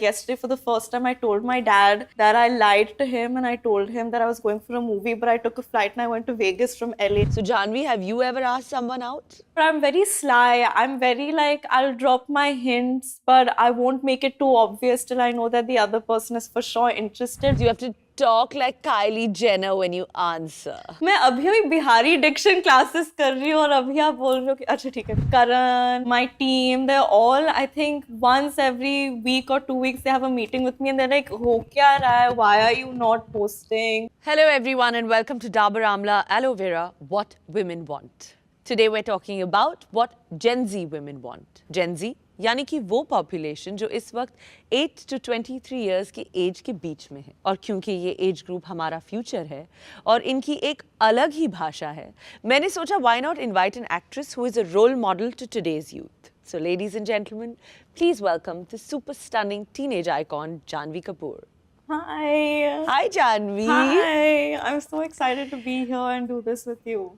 Yesterday, for the first time, I told my dad that I lied to him and I told him that I was going for a movie, but I took a flight and I went to Vegas from LA. So, Janvi, have you ever asked someone out? But I'm very sly. I'm very like, I'll drop my hints, but I won't make it too obvious till I know that the other person is for sure interested. You have to talk like Kylie Jenner when you answer. मैं अभी अभी Bihari Dickson classes कर रही हूँ और अभी आप बोल रहे हो कि अच्छा ठीक है करण my team they're all I think once every week or 2 weeks they have a meeting with me and they're like हो क्या रहा है why are you not posting. Hello, everyone, and welcome to Dabur Amla Aloe Vera, What Women Want. Today we're talking about what Gen Z women want. Gen Z यानी कि वो population जो इस वक्त 8 to 23 years की as के बीच में है, और क्योंकि ये एज ग्रुप हमारा फ्यूचर है और इनकी एक अलग ही भाषा है, मैंने सोचा why not invite an actress who is a role model to today's youth. So ladies and gentlemen, please welcome the super stunning teenage icon Janvi Kapoor. Hi. Hi Janvi. Hi. I'm so excited to be here and do this with you.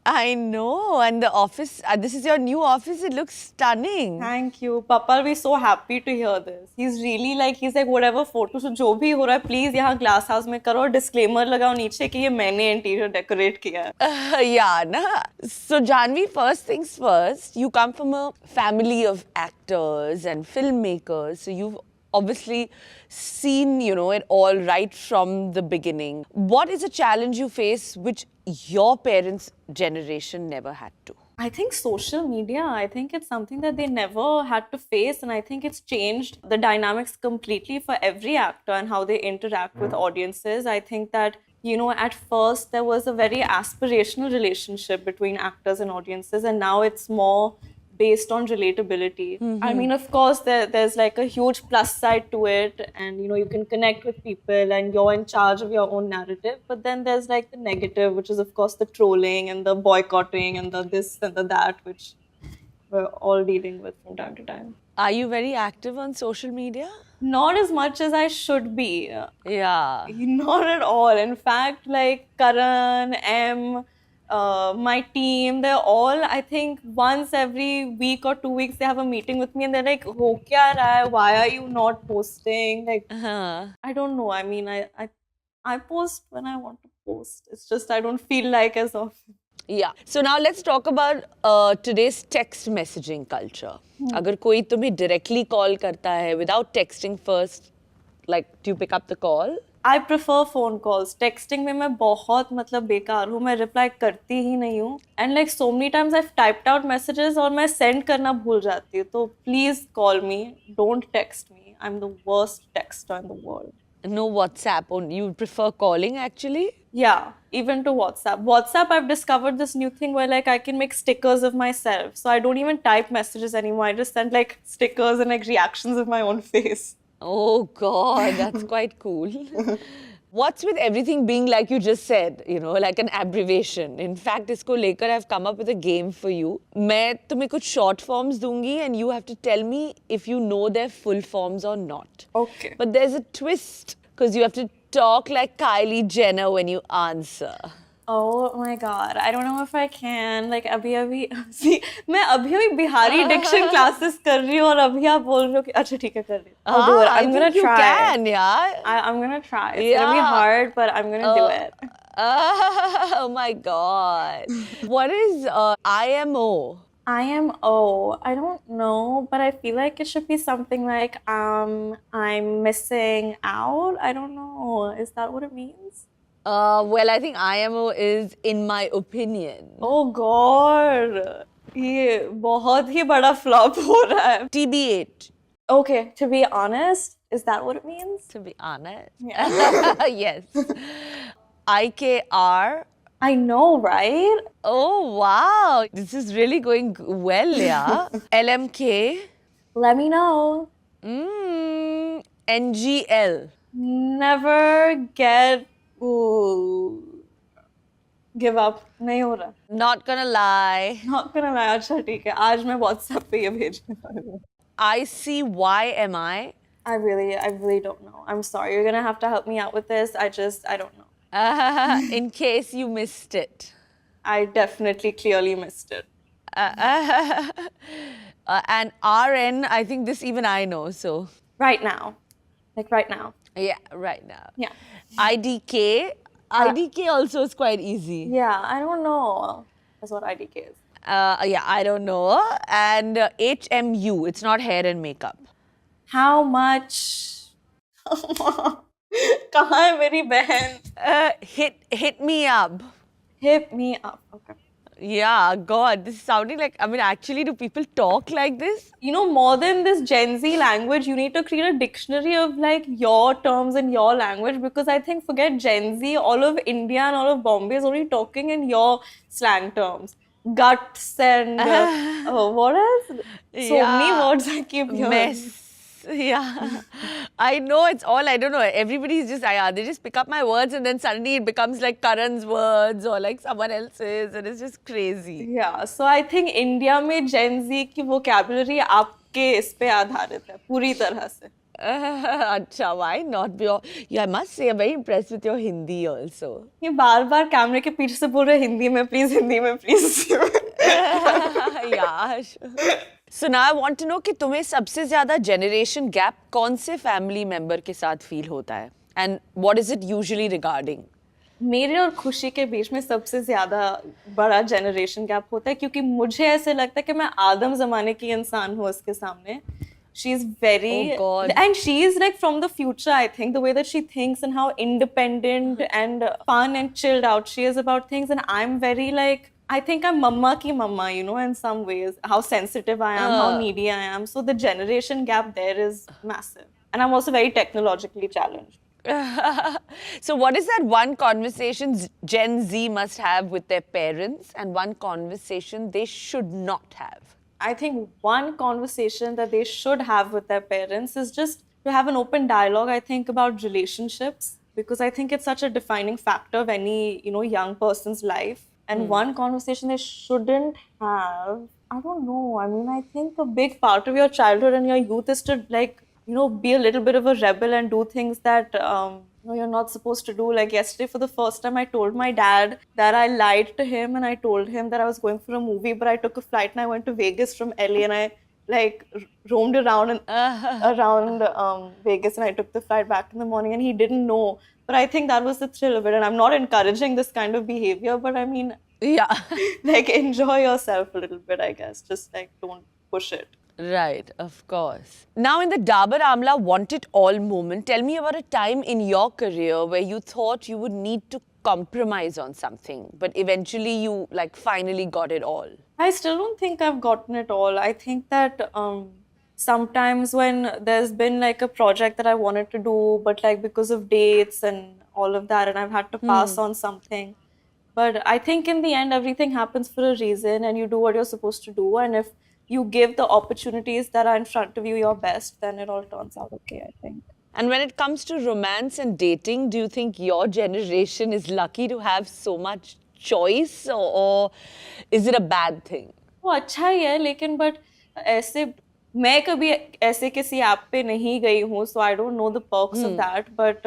I know, and the office, this is your new office, it looks stunning. Thank you. Papa will be so happy to hear this. He's really like, he's like whatever photos so जो भी हो रहा है please यहाँ glass house में करो और disclaimer लगाओ नीचे कि ये मैंने interior decorate किया है. Yeah, na? So Janvi, first things first, you come from a family of actors and filmmakers, so you've obviously seen, it all right from the beginning. What is a challenge you face which your parents' generation never had to? I think social media, I think it's something that they never had to face, and I think it's changed the dynamics completely for every actor and how they interact with audiences. I think that, at first there was a very aspirational relationship between actors and audiences, and now it's more based on relatability. I mean, of course, there's like a huge plus side to it, and you can connect with people and you're in charge of your own narrative. But then there's like the negative, which is, of course, the trolling and the boycotting and the this and the that, which we're all dealing with from time to time. Are you very active on social media? Not as much as I should be. Yeah. Not at all. In fact, like Karan, my team, they're all, I think once every week or 2 weeks they have a meeting with me and they're like, ho kya raha hai? Why are you not posting? Like, I don't know. I mean, I post when I want to post. It's just I don't feel like as often. Yeah. So now let's talk about today's text messaging culture. अगर कोई तुम्हें directly call करता है without texting first, like, do you pick up the call? I prefer phone calls. Texting में मैं बहुत बेकार हूँ. मैं reply करती ही नहीं हूँ. And like so many times I've typed out messages और मैं send करना भूल जाती हूँ. तो please call me. Don't text me. I'm the worst texter in the world. No WhatsApp. You prefer calling actually? Yeah, even to WhatsApp. WhatsApp, I've discovered this new thing where like I can make stickers of myself. So I don't even type messages anymore. I just send like stickers and like reactions of my own face. Oh God, that's quite cool. What's with everything being like you just said, like an abbreviation? In fact, isko lekar I've come up with a game for you. मैं तुम्हें कुछ short forms दूंगी and you have to tell me if you know their full forms or not. Okay. But there's a twist because you have to talk like Kylie Jenner when you answer. Oh my God, I don't know if I can. Like अभी see, मैं अभी Bihari diction classes कर रही हूँ और अभी आप बोल रहे हो कि अच्छा ठीक है कर रही हूँ. I'll do it. I'm gonna try. You can, yeah. I'm gonna try. It's gonna be hard, but I'm gonna do it. Oh my God. What is IMO? IMO. I don't know, but I feel like it should be something like I'm missing out. I don't know. Is that what it means? Well, I think IMO is in my opinion. Oh God, ये बहुत ही बड़ा flop हो रहा है. TB8. Okay, to be honest, is that what it means? To be honest. Yeah. Yes. IKR. I know, right? Oh wow, this is really going well, yeah. LMK. Let me know. NGL. Never get. Ooh. Give up. नहीं हो रहा. Not gonna lie. Not gonna lie. अच्छा ठीक है. आज मैं WhatsApp पे ये भेजने वाली हूँ. ICYMI. I really don't know. I'm sorry. You're gonna have to help me out with this. I don't know. In case you missed it. I definitely clearly missed it. And RN, I think this even I know, so. Right now. Like right now. Yeah, right now. Yeah. IDK. IDK also is quite easy. Yeah, I don't know. That's what IDK is. Yeah, I don't know. And HMU, it's not hair and makeup. How much? कहाँ है मेरी बहन? Hit me up. Hit me up. Okay. Yeah, God, this is sounding like, I mean, actually, do people talk like this? You know, more than this Gen Z language, you need to create a dictionary of like your terms in your language, because I think forget Gen Z, all of India and all of Bombay is only talking in your slang terms. Guts and what else? So many Yeah. words I keep hearing. Mess. Yeah. I know it's all, I don't know. Everybody's just, they just pick up my words and then suddenly it becomes like Karan's words or like someone else's, and it's just crazy. Yeah, so I think India में Gen Z की vocabulary आपके इस पे आधारित है पूरी तरह से. Acha, why not? Yeah, I must say, I'm very impressed with your Hindi also. ये बार-बार कैमरे के पीछे से बोल रहे हिंदी में प्लीज हिंदी में please. Yeah. So now I want to know कि तुम्हें सबसे ज़्यादा generation gap कौन से family member के साथ feel होता है? And what is it usually regarding? मेरे और खुशी के बीच में सबसे ज्यादा बड़ा जनरेशन गैप होता है, क्योंकि मुझे ऐसे लगता है कि मैं आदम जमाने की इंसान हूँ उसके सामने. She is very, Oh God. and she is like from the future. I think the way that she thinks and how independent and fun and chilled out she is about things, and I'm very like, I think I'm mama ki mama, you know, in some ways. How sensitive I am, how needy I am. So the generation gap there is massive, and I'm also very technologically challenged. So what is that one conversation Gen Z must have with their parents and one conversation they should not have? I think one conversation that they should have with their parents is just to have an open dialogue, I think, about relationships, because I think it's such a defining factor of any, you know, young person's life. And one conversation they shouldn't have, I don't know. I mean, I think a big part of your childhood and your youth is to, like, you know, be a little bit of a rebel and do things that you know, you're not supposed to do. Like yesterday, for the first time, I told my dad that I lied to him, and I told him that I was going for a movie, but I took a flight and I went to Vegas from LA, and I like roamed around and around Vegas, and I took the flight back in the morning, and he didn't know. But I think that was the thrill of it, and I'm not encouraging this kind of behavior, but I mean, Yeah. like, enjoy yourself a little bit, I guess. Just like don't push it. Right, of course. Now, in the Dabur Amla want it all moment, tell me about a time in your career where you thought you would need to compromise on something, but eventually you like finally got it all. I still don't think I've gotten it all. I think that sometimes when there's been like a project that I wanted to do, but like because of dates and all of that, and I've had to pass on something. But I think in the end, everything happens for a reason, and you do what you're supposed to do. And if you give the opportunities that are in front of you your best, then it all turns out okay, I think. And when it comes to romance and dating, do you think your generation is lucky to have so much choice, or is it a bad thing? वो अच्छा ही है, लेकिन but ऐसे मैं कभी ऐसे किसी app पे नहीं गई हूँ, so I don't know the perks of that. But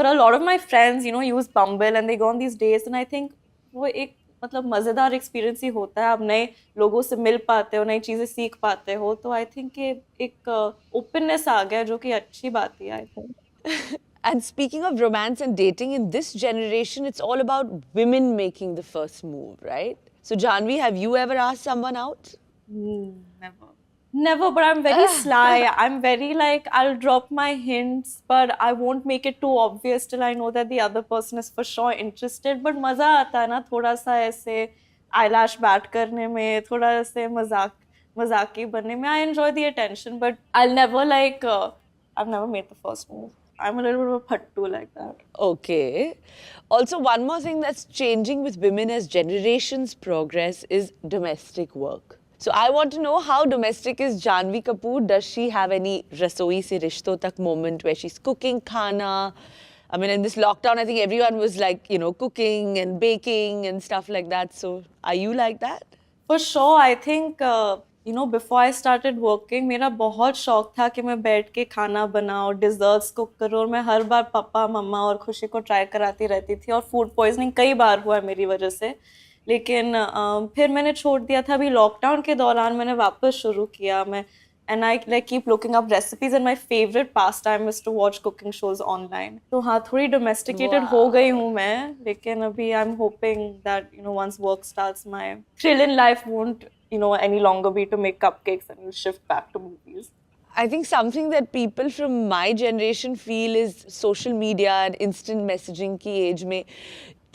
a lot of my friends, you know, use Bumble and they go on these dates, and I think वो एक मतलब मजेदार एक्सपीरियंस ही होता है. आप नए लोगों से मिल पाते हो, नई चीजें सीख पाते हो, तो आई थिंक ये एक ओपननेस आ गया जो कि अच्छी बात है, I think. And speaking of romance and dating, in this generation, it's all about women making the first move, right? So, Janvi, have you ever asked someone out? Never. Never, but I'm very sly. I'm very like, I'll drop my hints, but I won't make it too obvious till I know that the other person is for sure interested. But मजा आता है ना थोड़ा सा ऐसे eyelash bat करने में, थोड़ा ऐसे मजाकी बनने में. I enjoy the attention, but I'll never like, I've never made the first move. I'm a little bit of a pattu like that. Okay. Also, one more thing that's changing with women as generations progress is domestic work. So I want to know, how domestic is Janvi Kapoor? Does she have any rasoi se rishto tak moment where she's cooking khana? I mean, in this lockdown, I think everyone was like, you know, cooking and baking and stuff like that. So are you like that? For sure, I think, you know, before I started working, मेरा बहुत शौक था कि मैं बैठ के खाना बनाऊं, desserts cook करूं, और मैं हर बार पापा, मम्मा और खुशी को ट्राई कराती रहती थी, और फूड पॉइजनिंग कई बार हुआ है मेरी वजह से. लेकिन फिर मैंने छोड़ दिया था. अभी लॉकडाउन के दौरान मैंने वापस शुरू किया. and I like keep looking up recipes, and my favorite pastime is to watch cooking shows online. तो हाँ थोड़ी domesticated हो गई हूँ मैं, लेकिन अभी I'm hoping that once work starts, my thrill in life won't any longer be to make cupcakes, and will shift back to movies. I think something that people from my generation feel is social media and instant messaging ki age mein.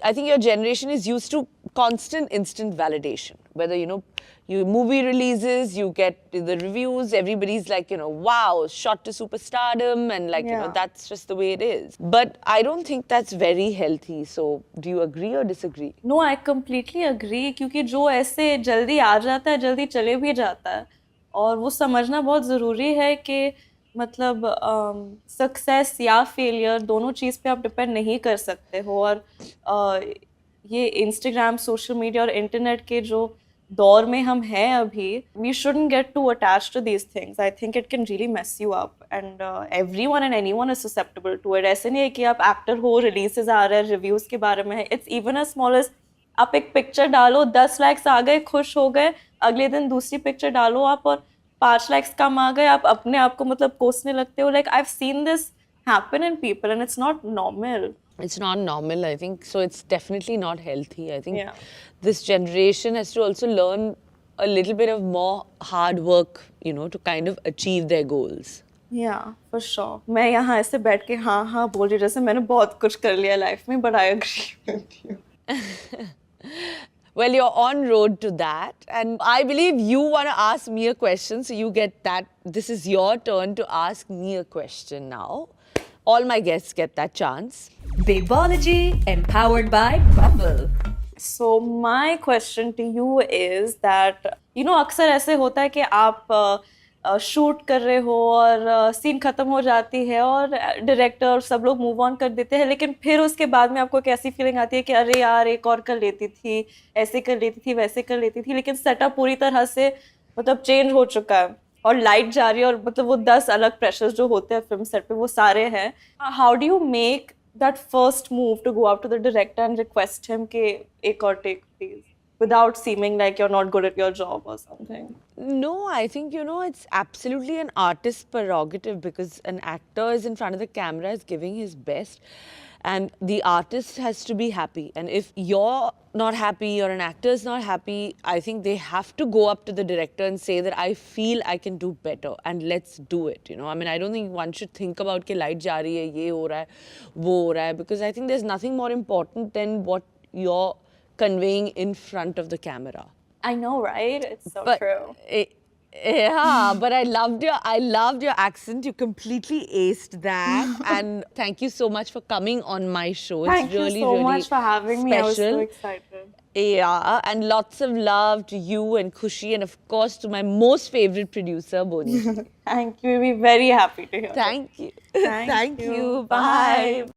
I think your generation is used to constant instant validation. Whether, you movie releases, you get the reviews, everybody's like, wow, shot to superstardom, and like, Yeah. that's just the way it is. But I don't think that's very healthy. So do you agree or disagree? No, I completely agree, क्योंकि जो ऐसे जल्दी आ जाता है जल्दी चले भी जाता है, और वो समझना बहुत ज़रूरी है कि मतलब सक्सेस या फेलियर दोनों चीज़ पे आप डिपेंड नहीं कर सकते हो। और ये इंस्टाग्राम, सोशल मीडिया और इंटरनेट के जो दौर में हम हैं अभी, we shouldn't get to attach to these things. I think it can really mess you up, and everyone and anyone is susceptible to it. ऐसे नहीं है कि आप एक्टर हो, रिलीजेस आ रहे हैं, रिव्यूज़ के बारे में है। It's even as small as आप एक पिक्चर डालो, 10 लाइक्स आ गए, खुश हो गए, अगले दिन दूसरी पिक्चर डालो आप और 5 लाइक्स कम आ गए, आप अपने आप को मतलब कोसने लगते हो। Like I have seen this happen in people, and it's not normal. It's not normal, I think. So it's definitely not healthy. I think Yeah. this generation has to also learn a little bit of more hard work, to kind of achieve their goals. Yeah, for sure. मैं यहाँ ऐसे बैठ के हाँ हाँ बोल रही जैसे मैंने बहुत कुछ कर लिया लाइफ में, but I agree with you. Well, you're on road to that, and I believe you want to ask me a question, so you get that. This is your turn to ask me a question now. All my guests get that chance. Babology, empowered by Bumble. So my question to you is that अक्सर ऐसे होता है कि आप shoot कर रहे हो और सीन ख़त्म हो जाती है और डायरेक्टर सब लोग मूव ऑन कर देते हैं, लेकिन फिर उसके बाद में आपको एक ऐसी फीलिंग आती है कि अरे यार एक और कर लेती थी, ऐसे कर लेती थी, वैसे कर लेती थी, लेकिन सेटअप पूरी तरह से मतलब चेंज हो चुका है और लाइट जा रही है और मतलब वो 10 अलग प्रेशर्स जो होते हैं फिल्म सेट पे वो सारे हैं। How do you make that first move to go up to the director and request him कि एक और take please, without seeming like you're not good at your job or something? No, I think, it's absolutely an artist's prerogative, because an actor is in front of the camera, is giving his best, and the artist has to be happy. And if you're not happy or an actor is not happy, I think they have to go up to the director and say that I feel I can do better and let's do it. I mean, I don't think one should think about कि light जा रही है, ये हो रहा है, वो हो रहा है, because I think there's nothing more important than what you're conveying in front of the camera. I know, right? It's so But true. yeah, but I loved your accent. You completely aced that. And thank you so much for coming on my show. Thank It's really, you so really much for having me. I was so special. excited. Yeah, and lots of love to you and Khushi, and of course to my most favorite producer, Boni. Thank you. We'll be very happy to hear. Thank you. Thank Thank you. you. Bye. Bye.